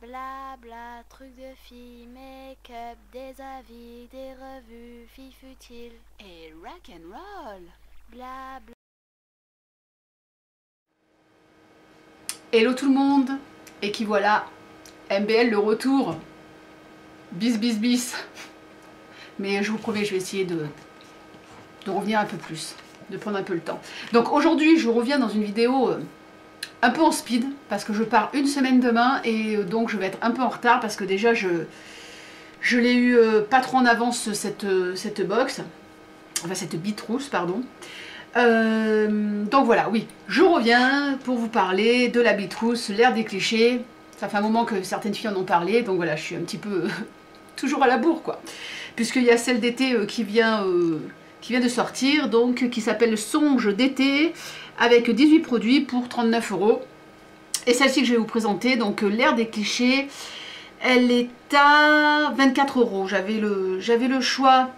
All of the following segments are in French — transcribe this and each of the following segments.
Blabla, trucs de filles, make-up, des avis, des revues, filles futiles et rock'n'roll. Blabla. Hello tout le monde, et qui voilà, MBL le retour, bis bis bis. Mais je vous promets, je vais essayer de revenir un peu plus, de prendre un peu le temps. Donc aujourd'hui, je reviens dans une vidéo un peu en speed, parce que je pars une semaine demain, et donc je vais être un peu en retard, parce que déjà je l'ai eu pas trop en avance cette box, enfin cette bite rousse, pardon. Donc voilà, oui, je reviens pour vous parler de la bite rousse, l'ère des clichés. Ça fait un moment que certaines filles en ont parlé, donc voilà, je suis un petit peu toujours à la bourre, quoi. Puisqu'il y a celle d'été qui vient de sortir, donc qui s'appelle Songe d'été, avec 18 produits pour 39 €. Et celle-ci que je vais vous présenter, donc l'ère des clichés, elle est à 24 €. J'avais le choix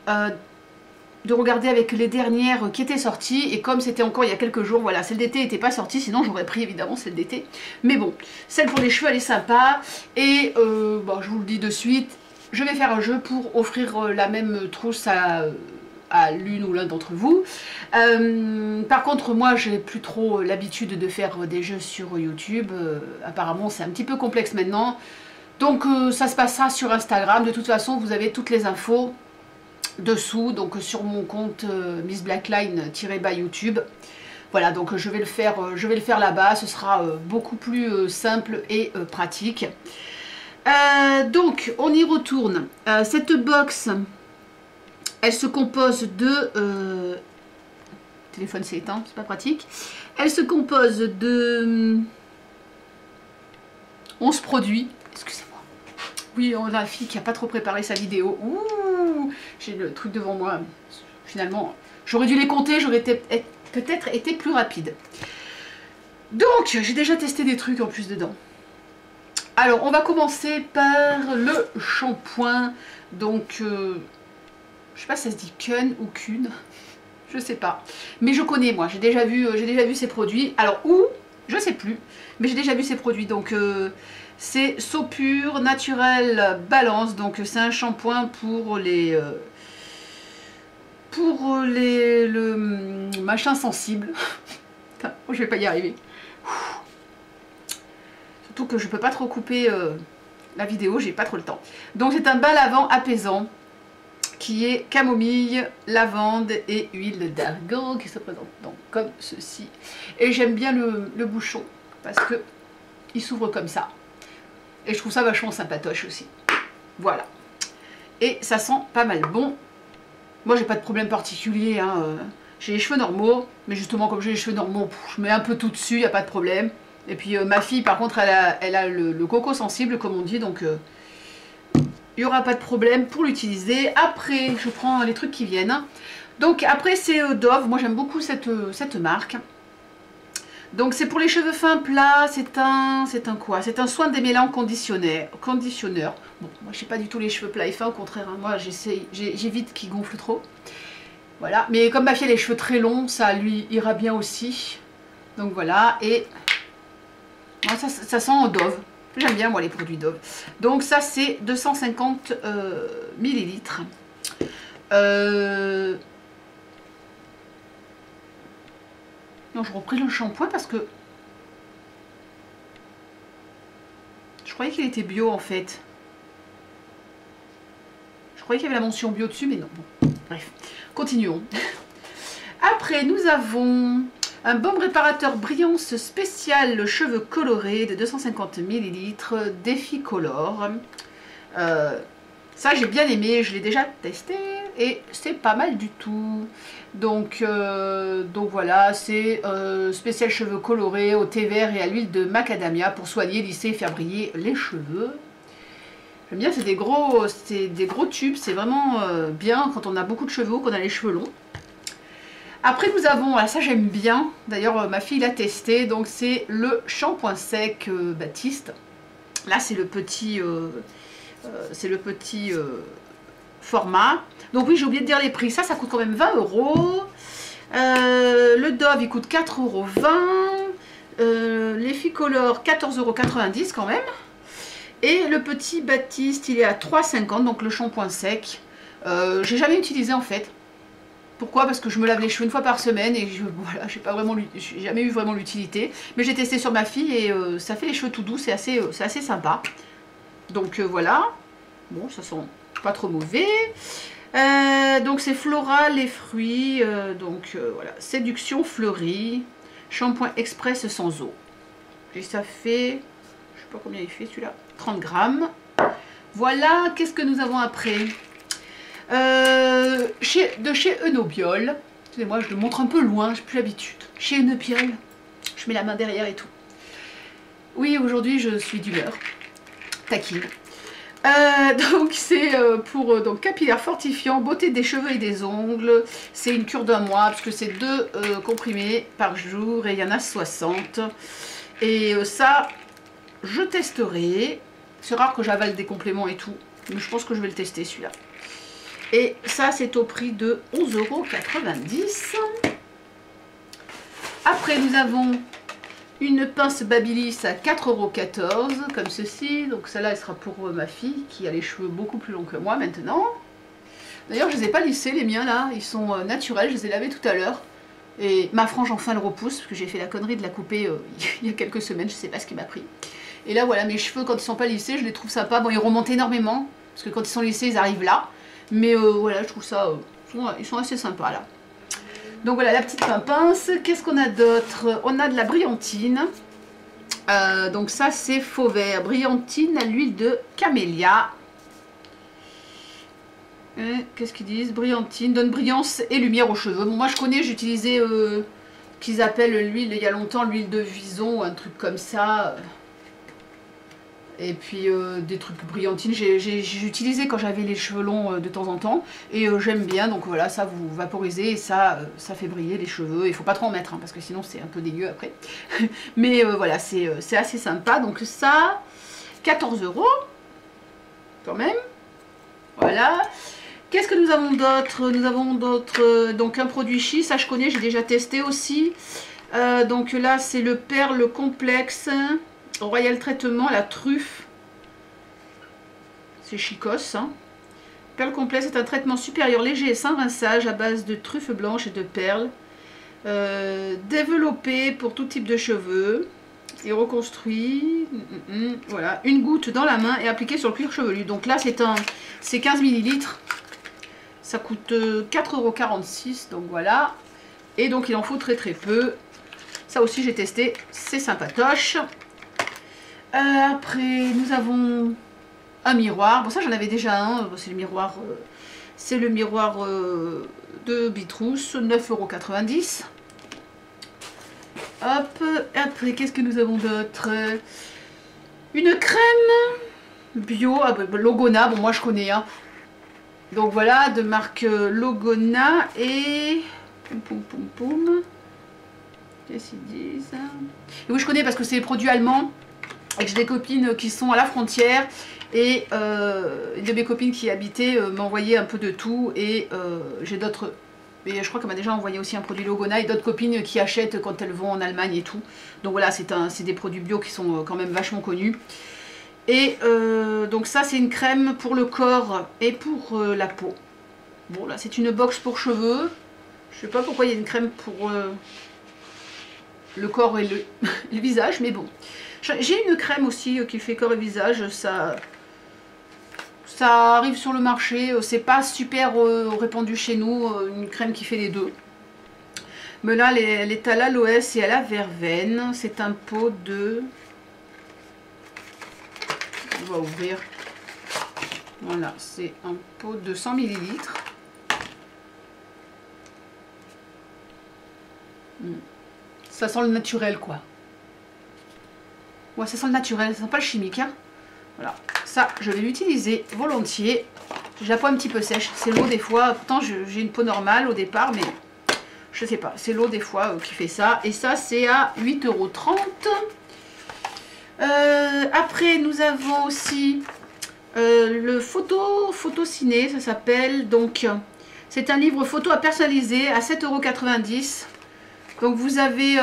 de regarder avec les dernières qui étaient sorties, et comme c'était encore il y a quelques jours, voilà, celle d'été n'était pas sortie, sinon j'aurais pris évidemment celle d'été, mais bon, celle pour les cheveux elle est sympa, et bon, je vous le dis de suite, je vais faire un jeu pour offrir la même trousse à l'une ou l'un d'entre vous. Par contre, moi j'ai plus trop l'habitude de faire des jeux sur YouTube, apparemment c'est un petit peu complexe maintenant, donc ça se passera sur Instagram. De toute façon vous avez toutes les infos dessous, donc sur mon compte Miss Blackline-by YouTube. Voilà, donc je vais le faire là-bas, ce sera beaucoup plus simple et pratique. Donc on y retourne. Cette box, elle se compose de... téléphone s'est éteint, c'est pas pratique. Elle se compose de 11 produits. Excusez-moi. Oui, on a la fille qui n'a pas trop préparé sa vidéo. Ouh, j'ai le truc devant moi. Finalement, j'aurais dû les compter, j'aurais peut-être été plus rapide. Donc, j'ai déjà testé des trucs en plus dedans. Alors, on va commencer par le shampoing. Donc, je sais pas si ça se dit Kun ou Kun. Je sais pas. Mais je connais, moi. J'ai déjà vu ces produits. Alors, où? Je sais plus. Mais j'ai déjà vu ces produits. Donc, c'est Sopure Naturel Balance. Donc, c'est un shampoing pour le machin sensible. Putain, je vais pas y arriver. Surtout que je peux pas trop couper la vidéo, j'ai pas trop le temps. Donc, c'est un bas lavant apaisant qui est camomille, lavande et huile d'argan, qui se présente donc comme ceci. Et j'aime bien le bouchon parce que il s'ouvre comme ça. Et je trouve ça vachement sympatoche aussi. Voilà. Et ça sent pas mal bon. Moi j'ai pas de problème particulier, hein. J'ai les cheveux normaux, mais justement comme j'ai les cheveux normaux, je mets un peu tout dessus, il n'y a pas de problème. Et puis ma fille par contre elle a le coco sensible comme on dit, donc il n'y aura pas de problème pour l'utiliser. Après, je prends les trucs qui viennent. Donc après, c'est Dove. Moi, j'aime beaucoup cette marque. Donc c'est pour les cheveux fins plats. C'est un quoi? C'est un soin démêlant conditionneur. Bon, moi, je n'ai pas du tout les cheveux plats et fins. Au contraire, hein, moi, j'évite qu'ils gonflent trop. Voilà. Mais comme ma fille a les cheveux très longs, ça lui ira bien aussi. Donc voilà. Et moi, ça sent Dove. J'aime bien moi les produits Dove. Donc ça c'est 250 millilitres. Non, je reprends le shampoing parce que je croyais qu'il était bio en fait. Je croyais qu'il y avait la mention bio dessus, mais non. Bon, bref, continuons. Après, nous avons un baume réparateur brillance spécial cheveux colorés de 250 millilitres Déficolor. Ça j'ai bien aimé, je l'ai déjà testé et c'est pas mal du tout. Donc voilà, c'est spécial cheveux colorés au thé vert et à l'huile de macadamia pour soigner, lisser et faire briller les cheveux. J'aime bien, c'est des gros tubes, c'est vraiment bien quand on a beaucoup de cheveux ou qu'on a les cheveux longs. Après nous avons, ça j'aime bien, d'ailleurs ma fille l'a testé, donc c'est le shampoing sec Baptiste. Là c'est le petit, format. Donc oui, j'ai oublié de dire les prix, ça coûte quand même 20 €. Le Dove il coûte 4,20 €. Les Ficolor 14,90 € quand même. Et le petit Baptiste, il est à 3,50, donc le shampoing sec. J'ai jamais utilisé en fait. Pourquoi? Parce que je me lave les cheveux une fois par semaine et voilà, j'ai jamais eu vraiment l'utilité. Mais j'ai testé sur ma fille et ça fait les cheveux tout doux, c'est assez sympa. Donc voilà. Bon, ça sent pas trop mauvais. Donc c'est floral et fruits. Voilà, séduction fleurie. Shampoing express sans eau. Et ça fait, je sais pas combien il fait celui-là, 30 grammes. Voilà, qu'est-ce que nous avons après? De chez Enobiol. Excusez-moi, je le montre un peu loin, j'ai plus l'habitude. Chez Enobiol, je mets la main derrière et tout. Oui, aujourd'hui je suis d'humeur. Taquine. Donc c'est pour capillaire fortifiant, beauté des cheveux et des ongles. C'est une cure d'un mois parce que c'est 2 comprimés par jour et il y en a 60. Et ça, je testerai. C'est rare que j'avale des compléments et tout, mais je pense que je vais le tester celui-là. Et ça, c'est au prix de 11,90 €. Après, nous avons une pince Babyliss à 4,14 € comme ceci. Donc celle-là, elle sera pour ma fille qui a les cheveux beaucoup plus longs que moi maintenant. D'ailleurs, je ne les ai pas lissés, les miens là. Ils sont naturels, je les ai lavés tout à l'heure. Et ma frange enfin le repousse, parce que j'ai fait la connerie de la couper il y a quelques semaines, je ne sais pas ce qui m'a pris. Et là, voilà, mes cheveux, quand ils ne sont pas lissés, je les trouve sympas. Bon, ils remontent énormément, parce que quand ils sont lissés, ils arrivent là. Mais voilà, je trouve ça, ils sont assez sympas là. Donc voilà, la petite pince. Qu'est-ce qu'on a d'autre? On a de la brillantine. Donc ça, c'est faux vert. Brillantine à l'huile de camélia. Qu'est-ce qu'ils disent? Brillantine, donne brillance et lumière aux cheveux. Bon, moi je connais, j'ai utilisé qu'ils appellent l'huile il y a longtemps, l'huile de vison, un truc comme ça. Et puis des trucs brillantines, j'ai utilisé quand j'avais les cheveux longs de temps en temps. Et j'aime bien, donc voilà, ça vous vaporisez et ça fait briller les cheveux. Il faut pas trop en mettre, hein, parce que sinon c'est un peu dégueu après. Mais voilà, c'est assez sympa. Donc ça, 14 € quand même. Voilà. Qu'est-ce que nous avons d'autre? Nous avons d'autres, donc un produit Chi, ça je connais, j'ai déjà testé aussi. Donc là, c'est le perle complexe. Royal Traitement, la truffe. C'est Chicos. Hein. Perle complexe est un traitement supérieur léger et sans rinçage à base de truffes blanches et de perles. Développé pour tout type de cheveux. Et reconstruit. Voilà. Une goutte dans la main et appliqué sur le cuir chevelu. Donc là, c'est 15 ml. Ça coûte 4,46 €. Donc voilà. Et donc il en faut très très peu. Ça aussi, j'ai testé. C'est sympatoche. Après, nous avons un miroir. Bon, ça, j'en avais déjà un. C'est le miroir de Bitrousse, 9,90 €. Hop. Après, qu'est-ce que nous avons d'autre? Une crème bio, Logona. Bon, moi, je connais. Hein. Donc voilà, de marque Logona et... Qu'est-ce qu'ils disent? Et oui, je connais parce que c'est des produits allemands. Et que j'ai des copines qui sont à la frontière et une de mes copines qui habitaient m'a envoyé un peu de tout et j'ai d'autres, et je crois qu'elle m'a déjà envoyé aussi un produit Logona et d'autres copines qui achètent quand elles vont en Allemagne et tout. Donc voilà, c'est des produits bio qui sont quand même vachement connus. Et donc ça, c'est une crème pour le corps et pour la peau. Bon là, c'est une box pour cheveux. Je sais pas pourquoi il y a une crème pour le corps et le visage, mais bon. J'ai une crème aussi qui fait corps et visage, ça arrive sur le marché, c'est pas super répandu chez nous, une crème qui fait les deux. Mais là, elle est à l'aloès et à la verveine, c'est un pot de... On va ouvrir. Voilà, c'est un pot de 100 ml. Ça sent le naturel, quoi. Ouais, ça sent le naturel, ça sent pas le chimique. Hein. Voilà, ça, je vais l'utiliser volontiers. J'ai la peau un petit peu sèche, c'est l'eau des fois. Pourtant, j'ai une peau normale au départ, mais je sais pas, c'est l'eau des fois qui fait ça. Et ça, c'est à 8,30 €. Après, nous avons aussi le photo-ciné, ça s'appelle. Donc, c'est un livre photo à personnaliser à 7,90 €. Donc vous avez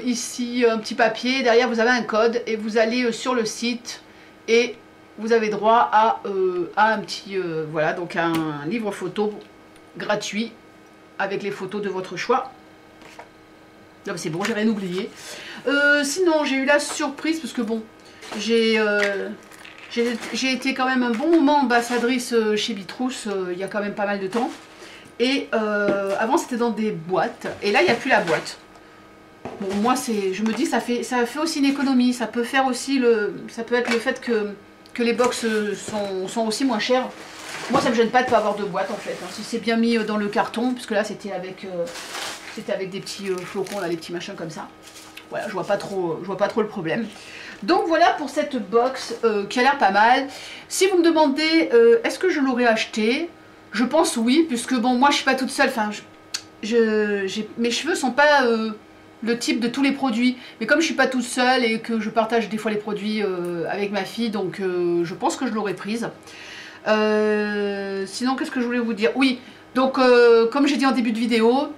ici un petit papier, derrière vous avez un code et vous allez sur le site Et vous avez droit à un petit, voilà, donc un livre photo gratuit avec les photos de votre choix. Non, c'est bon, j'ai rien oublié. Sinon, j'ai eu la surprise, parce que bon, j'ai été quand même un bon moment ambassadrice chez Bitrousse, il y a quand même pas mal de temps. Et avant, c'était dans des boîtes, et là, il n'y a plus la boîte. Bon, moi, je me dis, ça fait aussi une économie, ça peut faire aussi ça peut être le fait que les box sont aussi moins chères. Moi, ça me gêne pas de ne pas avoir de boîte, en fait, hein. Si c'est bien mis dans le carton, puisque là, c'était avec des petits flocons, là, des petits machins comme ça. Voilà, je vois pas trop le problème. Donc voilà pour cette box qui a l'air pas mal. Si vous me demandez est-ce que je l'aurais acheté, je pense oui, puisque bon, moi je suis pas toute seule, enfin, mes cheveux sont pas le type de tous les produits, mais comme je suis pas toute seule et que je partage des fois les produits avec ma fille, donc je pense que je l'aurais prise. Sinon, qu'est-ce que je voulais vous dire? Oui, donc comme j'ai dit en début de vidéo,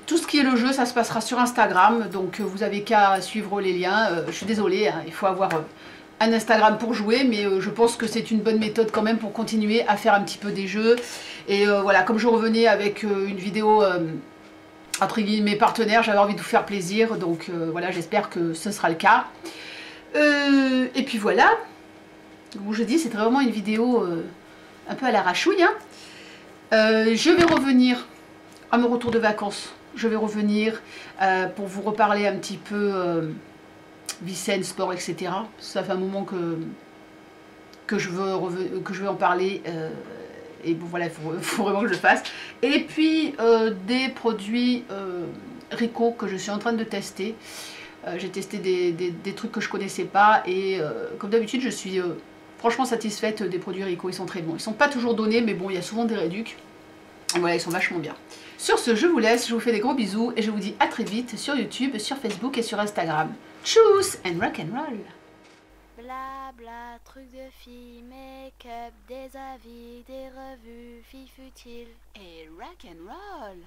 tout ce qui est le jeu, ça se passera sur Instagram, donc vous avez qu'à suivre les liens. Je suis désolée, hein, il faut avoir un Instagram pour jouer, mais je pense que c'est une bonne méthode quand même pour continuer à faire un petit peu des jeux. Et voilà, comme je revenais avec une vidéo entre guillemets partenaire, j'avais envie de vous faire plaisir, donc voilà, j'espère que ce sera le cas. Et puis voilà, comme je dis, c'était vraiment une vidéo un peu à l'arrachouille, hein. Je vais revenir à mon retour de vacances. Je vais revenir pour vous reparler un petit peu Vicenne, sport, etc. Ça fait un moment que je veux en parler. Et bon, voilà, il faut vraiment que je le fasse. Et puis, des produits Rico que je suis en train de tester. J'ai testé des trucs que je connaissais pas. Et comme d'habitude, je suis franchement satisfaite des produits Rico. Ils sont très bons. Ils sont pas toujours donnés, mais bon, il y a souvent des réducs. Et voilà, ils sont vachement bien. Sur ce, je vous laisse, je vous fais des gros bisous et je vous dis à très vite sur YouTube, sur Facebook et sur Instagram. Tchuss and rock and roll. Bla bla, trucs de filles, make-up, des avis, des revues, filles futiles et rock and roll.